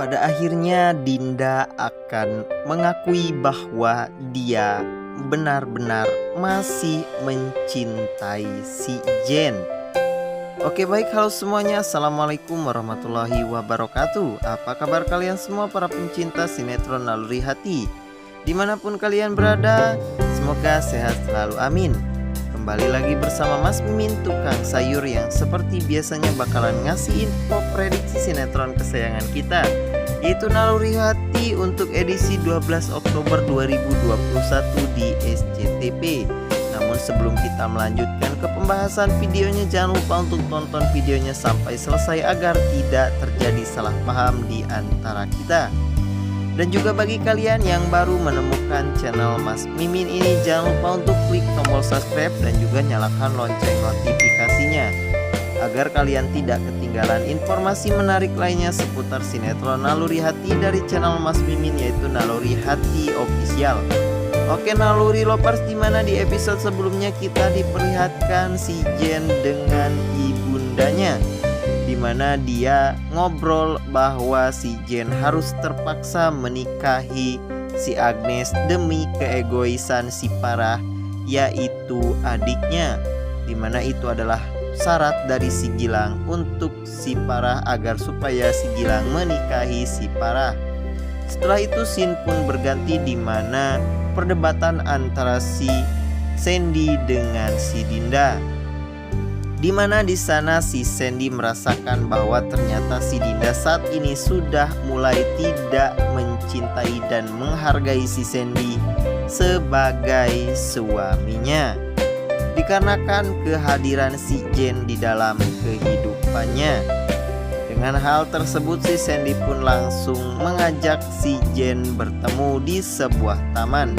Pada akhirnya Dinda akan mengakui bahwa dia benar-benar masih mencintai si Jen. Oke baik, halo semuanya, assalamualaikum warahmatullahi wabarakatuh. Apa kabar kalian semua para pencinta sinetron Naluri Hati? Dimanapun kalian berada, semoga sehat selalu, amin. Kembali lagi bersama Mas Mimin, tukang sayur yang seperti biasanya bakalan ngasih info prediksi sinetron kesayangan kita, yaitu Naluri Hati untuk edisi 12 Oktober 2021 di SCTV. Namun sebelum kita melanjutkan ke pembahasan videonya, jangan lupa untuk tonton videonya sampai selesai agar tidak terjadi salah paham di antara kita. Dan juga bagi kalian yang baru menemukan channel Mas Mimin ini, jangan lupa untuk klik tombol subscribe dan juga nyalakan lonceng notifikasinya agar kalian tidak ketinggalan informasi menarik lainnya seputar sinetron Naluri Hati dari channel Mas Mimin, yaitu Naluri Hati Official. Oke Naluri Lovers, dimana di episode sebelumnya kita diperlihatkan si Jen dengan ibundanya, dimana dia ngobrol bahwa si Jen harus terpaksa menikahi si Agnes demi keegoisan si Parah, yaitu adiknya, dimana itu adalah syarat dari si Gilang untuk si Parah agar supaya si Gilang menikahi si Parah. Setelah itu scene pun berganti, dimana perdebatan antara si Sandy dengan si Dinda, dimana di sana si Sandy merasakan bahwa ternyata si Dinda saat ini sudah mulai tidak mencintai dan menghargai si Sandy sebagai suaminya, dikarenakan kehadiran si Jen di dalam kehidupannya. Dengan hal tersebut si Sandy pun langsung mengajak si Jen bertemu di sebuah taman,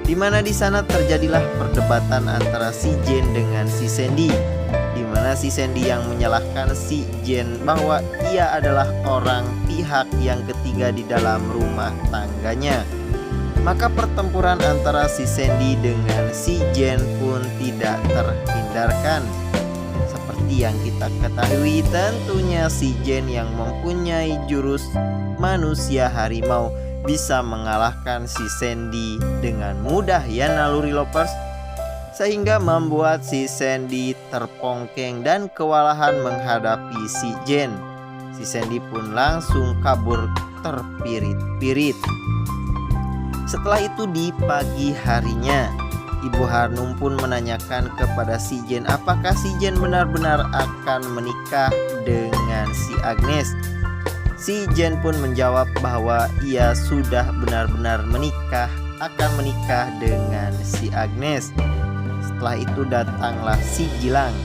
dimana di sana terjadilah perdebatan antara si Jen dengan si Sandy, dimana si Sandy yang menyalahkan si Jen bahwa ia adalah orang pihak yang ketiga di dalam rumah tangganya. Maka pertempuran antara si Sandy dengan si Jen pun tidak terhindarkan. Seperti yang kita ketahui, tentunya si Jen yang mempunyai jurus manusia harimau bisa mengalahkan si Sandy dengan mudah ya Naluri Lovers, sehingga membuat si Sandy terpongkeng dan kewalahan menghadapi si Jen. Si Sandy pun langsung kabur terpirit-pirit. Setelah itu di pagi harinya, Ibu Hanum pun menanyakan kepada si Jen apakah si Jen benar-benar akan menikah dengan si Agnes. Si Jen pun menjawab bahwa ia sudah benar-benar akan menikah dengan si Agnes. Setelah itu datanglah si Gilang,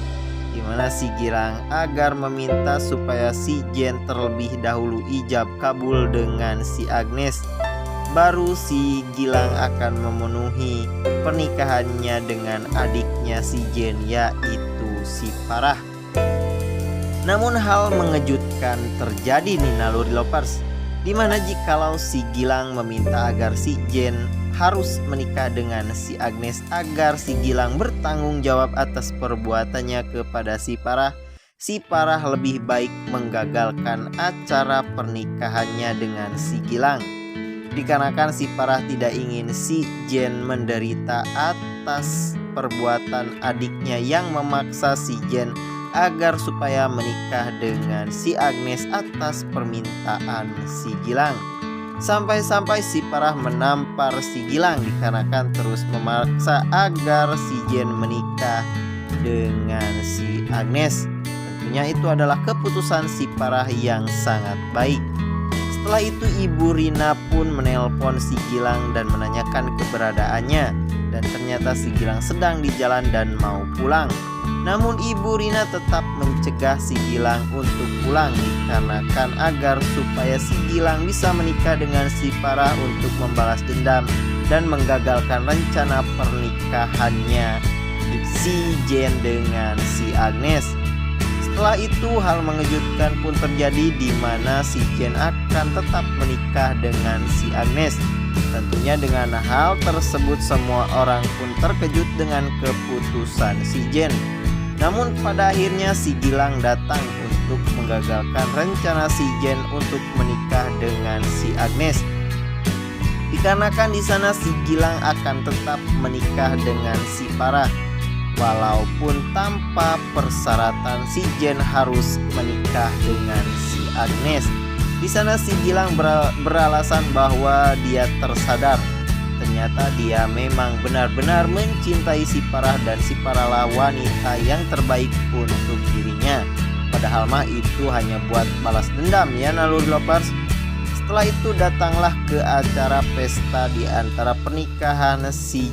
dimana si Gilang agar meminta supaya si Jen terlebih dahulu ijab kabul dengan si Agnes, baru si Gilang akan memenuhi pernikahannya dengan adiknya si Jen, yaitu si Parah. Namun hal mengejutkan terjadi nih Naluri Lovers, dimana jikalau si Gilang meminta agar si Jen harus menikah dengan si Agnes agar si Gilang bertanggung jawab atas perbuatannya kepada si Parah lebih baik menggagalkan acara pernikahannya dengan si Gilang, dikarenakan si Parah tidak ingin si Jen menderita atas perbuatan adiknya yang memaksa si Jen agar supaya menikah dengan si Agnes atas permintaan si Gilang. Sampai-sampai si Parah menampar si Gilang dikarenakan terus memaksa agar si Jen menikah dengan si Agnes. Tentunya itu adalah keputusan si Parah yang sangat baik. Setelah itu Ibu Rina pun menelpon si Gilang dan menanyakan keberadaannya, dan ternyata si Gilang sedang di jalan dan mau pulang. Namun Ibu Rina tetap mencegah si Gilang untuk pulang dikarenakan agar supaya si Gilang bisa menikah dengan si Parah untuk membalas dendam dan menggagalkan rencana pernikahannya si Jen dengan si Agnes. Setelah itu hal mengejutkan pun terjadi, di mana si Jen akan tetap menikah dengan si Agnes. Tentunya dengan hal tersebut semua orang pun terkejut dengan keputusan si Jen. Namun pada akhirnya si Gilang datang untuk menggagalkan rencana si Jen untuk menikah dengan si Agnes. Dikarenakan di sana si Gilang akan tetap menikah dengan si Farah, walaupun tanpa persyaratan si Jen harus menikah dengan si Agnes. Di sana si Gilang beralasan bahwa dia tersadar ternyata dia memang benar-benar mencintai si Farah dan si Farah lah wanita yang terbaik untuk dirinya. Padahal mah itu hanya buat balas dendam ya naluri lovers. Setelah itu datanglah ke acara pesta di antara pernikahan si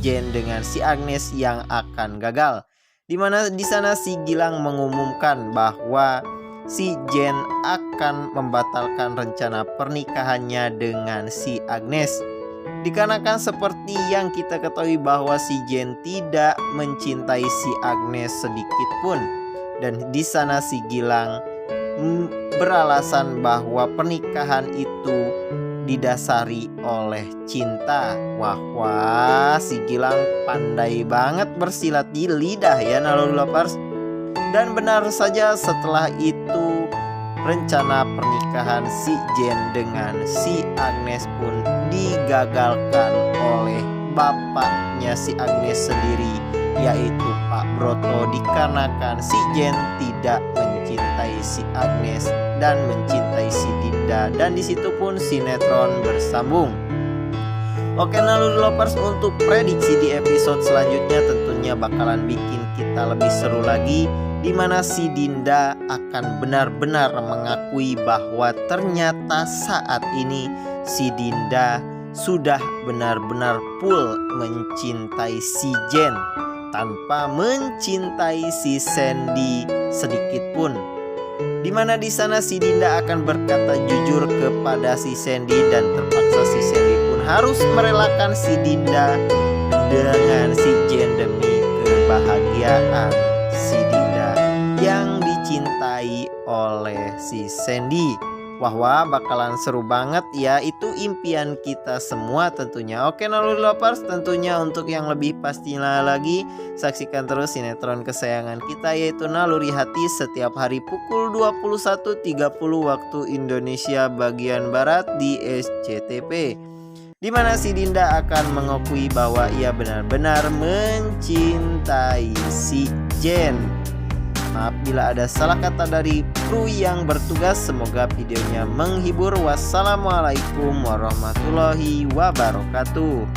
Jen dengan si Agnes yang akan gagal. Dimana di sana si Gilang mengumumkan bahwa si Jen akan membatalkan rencana pernikahannya dengan si Agnes. Dikarenakan seperti yang kita ketahui bahwa si Jen tidak mencintai si Agnes sedikit pun. Dan di sana si Gilang beralasan bahwa pernikahan itu didasari oleh cinta. Wah, si Gilang pandai banget bersilat di lidah ya naluri lovers. Dan benar saja setelah itu rencana pernikahan si Jen dengan si Agnes pun digagalkan oleh bapaknya si Agnes sendiri, yaitu Pak Broto, dikarenakan si Jen tidak mencintai si Agnes dan mencintai si Dinda, dan disitu pun sinetron bersambung. Oke naluri lovers, untuk prediksi di episode selanjutnya tentunya bakalan bikin kita lebih seru lagi, di mana si Dinda akan benar-benar mengakui bahwa ternyata saat ini si Dinda sudah benar-benar full mencintai si Jen tanpa mencintai si Sandy sedikit pun. Dimana di sana si Dinda akan berkata jujur kepada si Sandy, dan terpaksa si Sandy pun harus merelakan si Dinda dengan si Jen demi kebahagiaan si Dinda yang dicintai oleh si Sandy. Wah, bakalan seru banget ya, itu impian kita semua tentunya. Oke naluri lovers, tentunya untuk yang lebih pastinya lagi, saksikan terus sinetron kesayangan kita yaitu Naluri Hati setiap hari pukul 21.30 waktu Indonesia bagian Barat di SCTV. Dimana si Dinda akan mengakui bahwa ia benar-benar mencintai si Jen. Maaf bila ada salah kata dari kru yang bertugas. Semoga videonya menghibur. Wassalamualaikum warahmatullahi wabarakatuh.